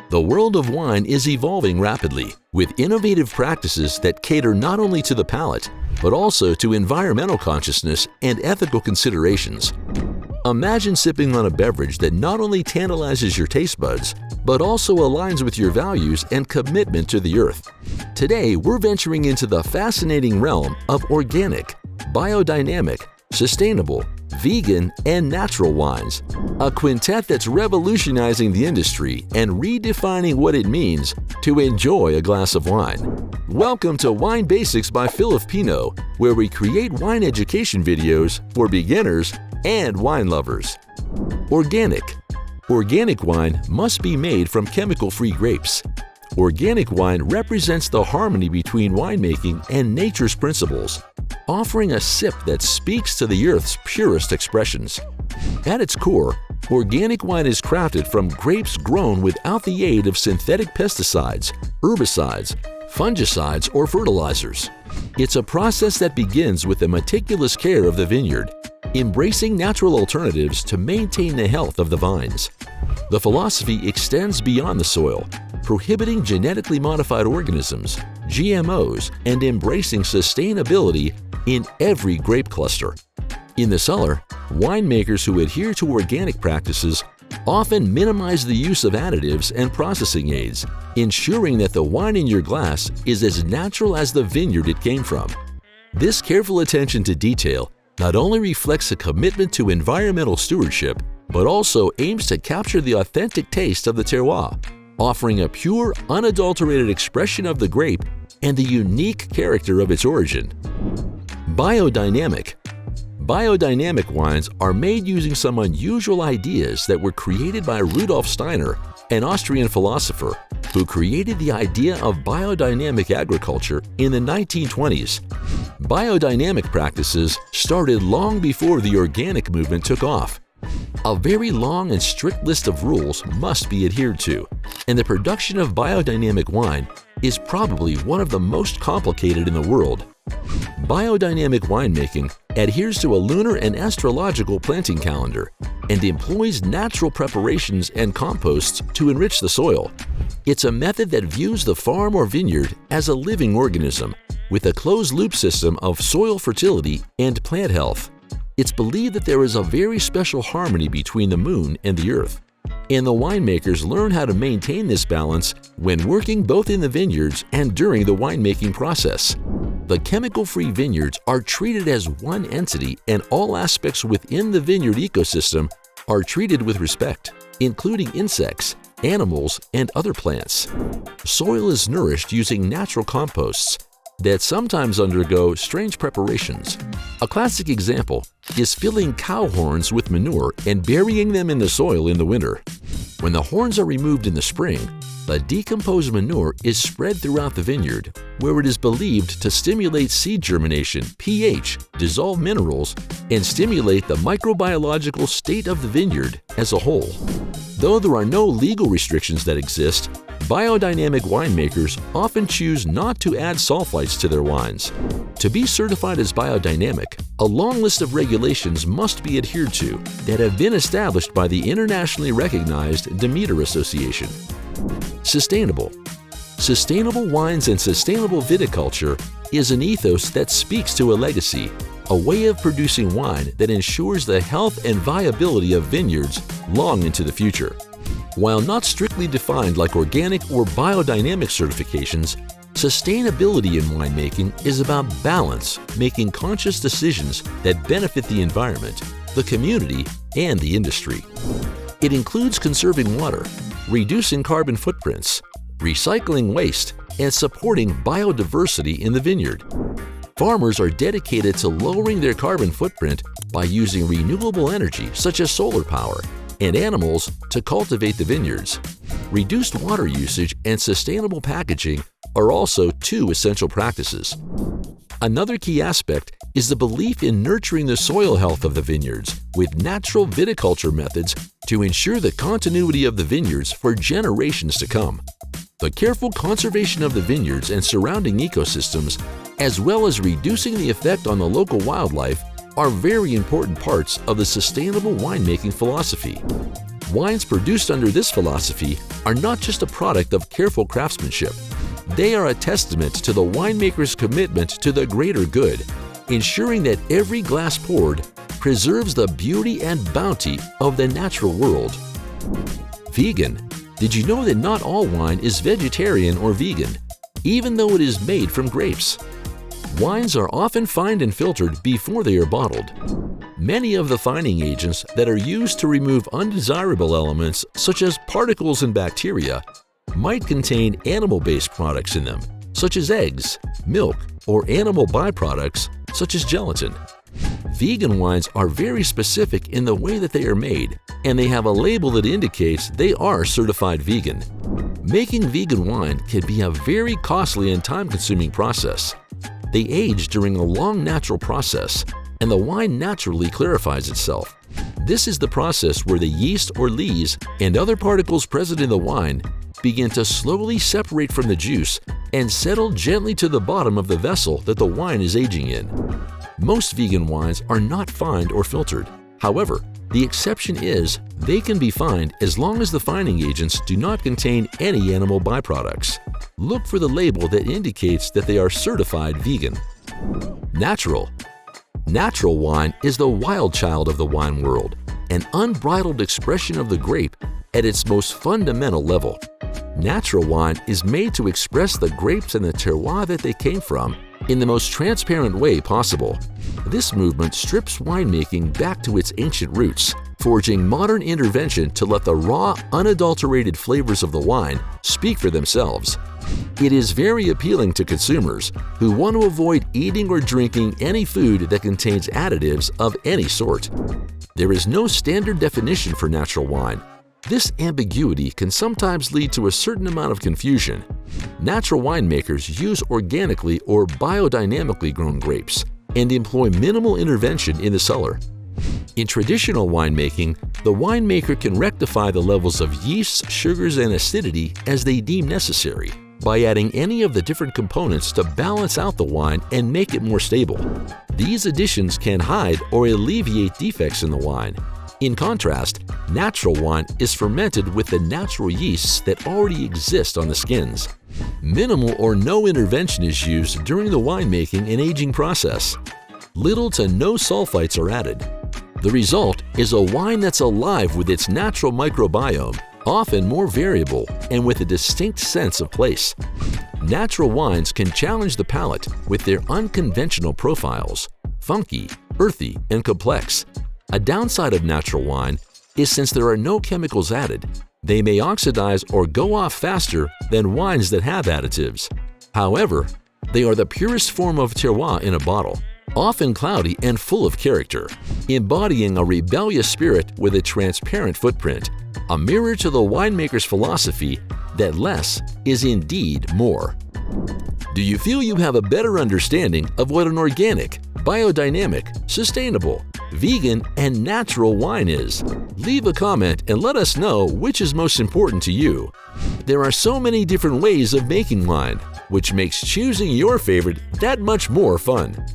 The world of wine is evolving rapidly, with innovative practices that cater not only to the palate, but also to environmental consciousness and ethical considerations. Imagine sipping on a beverage that not only tantalizes your taste buds, but also aligns with your values and commitment to the earth. Today, we're venturing into the fascinating realm of organic, biodynamic, sustainable, vegan, and natural wines, a quintet that's revolutionizing the industry and redefining what it means to enjoy a glass of wine. Welcome to Wine Basics by Filipino, where we create wine education videos for beginners and wine lovers. Organic. Organic wine must be made from chemical-free grapes. Organic wine represents the harmony between winemaking and nature's principles, offering a sip that speaks to the earth's purest expressions. At its core, organic wine is crafted from grapes grown without the aid of synthetic pesticides, herbicides, fungicides, or fertilizers. It's a process that begins with the meticulous care of the vineyard, embracing natural alternatives to maintain the health of the vines. The philosophy extends beyond the soil, prohibiting genetically modified organisms, GMOs, and embracing sustainability in every grape cluster. In the cellar, winemakers who adhere to organic practices often minimize the use of additives and processing aids, ensuring that the wine in your glass is as natural as the vineyard it came from. This careful attention to detail not only reflects a commitment to environmental stewardship, but also aims to capture the authentic taste of the terroir, offering a pure, unadulterated expression of the grape and the unique character of its origin. Biodynamic. Biodynamic wines are made using some unusual ideas that were created by Rudolf Steiner, an Austrian philosopher who created the idea of biodynamic agriculture in the 1920s. Biodynamic practices started long before the organic movement took off. A very long and strict list of rules must be adhered to, and the production of biodynamic wine is probably one of the most complicated in the world. Biodynamic winemaking adheres to a lunar and astrological planting calendar and employs natural preparations and composts to enrich the soil. It's a method that views the farm or vineyard as a living organism with a closed-loop system of soil fertility and plant health. It's believed that there is a very special harmony between the moon and the earth, and the winemakers learn how to maintain this balance when working both in the vineyards and during the winemaking process. The chemical-free vineyards are treated as one entity, and all aspects within the vineyard ecosystem are treated with respect, including insects, animals, and other plants. Soil is nourished using natural composts that sometimes undergo strange preparations. A classic example is filling cow horns with manure and burying them in the soil in the winter. When the horns are removed in the spring, the decomposed manure is spread throughout the vineyard, where it is believed to stimulate seed germination, pH, dissolve minerals, and stimulate the microbiological state of the vineyard as a whole. Though there are no legal restrictions that exist, biodynamic winemakers often choose not to add sulfites to their wines. To be certified as biodynamic, a long list of regulations must be adhered to that have been established by the internationally recognized Demeter Association. Sustainable. Sustainable wines and sustainable viticulture is an ethos that speaks to a legacy, a way of producing wine that ensures the health and viability of vineyards long into the future. While not strictly defined like organic or biodynamic certifications, sustainability in winemaking is about balance, making conscious decisions that benefit the environment, the community, and the industry. It includes conserving water, reducing carbon footprints, recycling waste, and supporting biodiversity in the vineyard. Farmers are dedicated to lowering their carbon footprint by using renewable energy such as solar power and animals to cultivate the vineyards. Reduced water usage and sustainable packaging are also two essential practices. Another key aspect is the belief in nurturing the soil health of the vineyards with natural viticulture methods to ensure the continuity of the vineyards for generations to come. The careful conservation of the vineyards and surrounding ecosystems, as well as reducing the effect on the local wildlife, are very important parts of the sustainable winemaking philosophy. Wines produced under this philosophy are not just a product of careful craftsmanship. They are a testament to the winemaker's commitment to the greater good, ensuring that every glass poured preserves the beauty and bounty of the natural world. Vegan. Did you know that not all wine is vegetarian or vegan, even though it is made from grapes? Wines are often fined and filtered before they are bottled. Many of the fining agents that are used to remove undesirable elements, such as particles and bacteria, might contain animal-based products in them, such as eggs, milk, or animal byproducts, such as gelatin. Vegan wines are very specific in the way that they are made, and they have a label that indicates they are certified vegan. Making vegan wine can be a very costly and time-consuming process. They age during a long natural process, and the wine naturally clarifies itself. This is the process where the yeast or lees and other particles present in the wine begin to slowly separate from the juice and settle gently to the bottom of the vessel that the wine is aging in. Most vegan wines are not fined or filtered. However, the exception is they can be fined as long as the fining agents do not contain any animal byproducts. Look for the label that indicates that they are certified vegan. Natural. Natural wine is the wild child of the wine world, an unbridled expression of the grape at its most fundamental level. Natural wine is made to express the grapes and the terroir that they came from in the most transparent way possible. This movement strips winemaking back to its ancient roots, forging modern intervention to let the raw, unadulterated flavors of the wine speak for themselves. It is very appealing to consumers who want to avoid eating or drinking any food that contains additives of any sort. There is no standard definition for natural wine. This ambiguity can sometimes lead to a certain amount of confusion. Natural winemakers use organically or biodynamically grown grapes and employ minimal intervention in the cellar. In traditional winemaking, the winemaker can rectify the levels of yeasts, sugars, and acidity as they deem necessary by adding any of the different components to balance out the wine and make it more stable. These additions can hide or alleviate defects in the wine. In contrast, natural wine is fermented with the natural yeasts that already exist on the skins. Minimal or no intervention is used during the winemaking and aging process. Little to no sulfites are added. The result is a wine that's alive with its natural microbiome, often more variable and with a distinct sense of place. Natural wines can challenge the palate with their unconventional profiles, funky, earthy, and complex. A downside of natural wine is since there are no chemicals added, they may oxidize or go off faster than wines that have additives. However, they are the purest form of terroir in a bottle, often cloudy and full of character, embodying a rebellious spirit with a transparent footprint, a mirror to the winemaker's philosophy that less is indeed more. Do you feel you have a better understanding of what an organic, biodynamic, sustainable, vegan, and natural wine is? Leave a comment and let us know which is most important to you. There are so many different ways of making wine, which makes choosing your favorite that much more fun.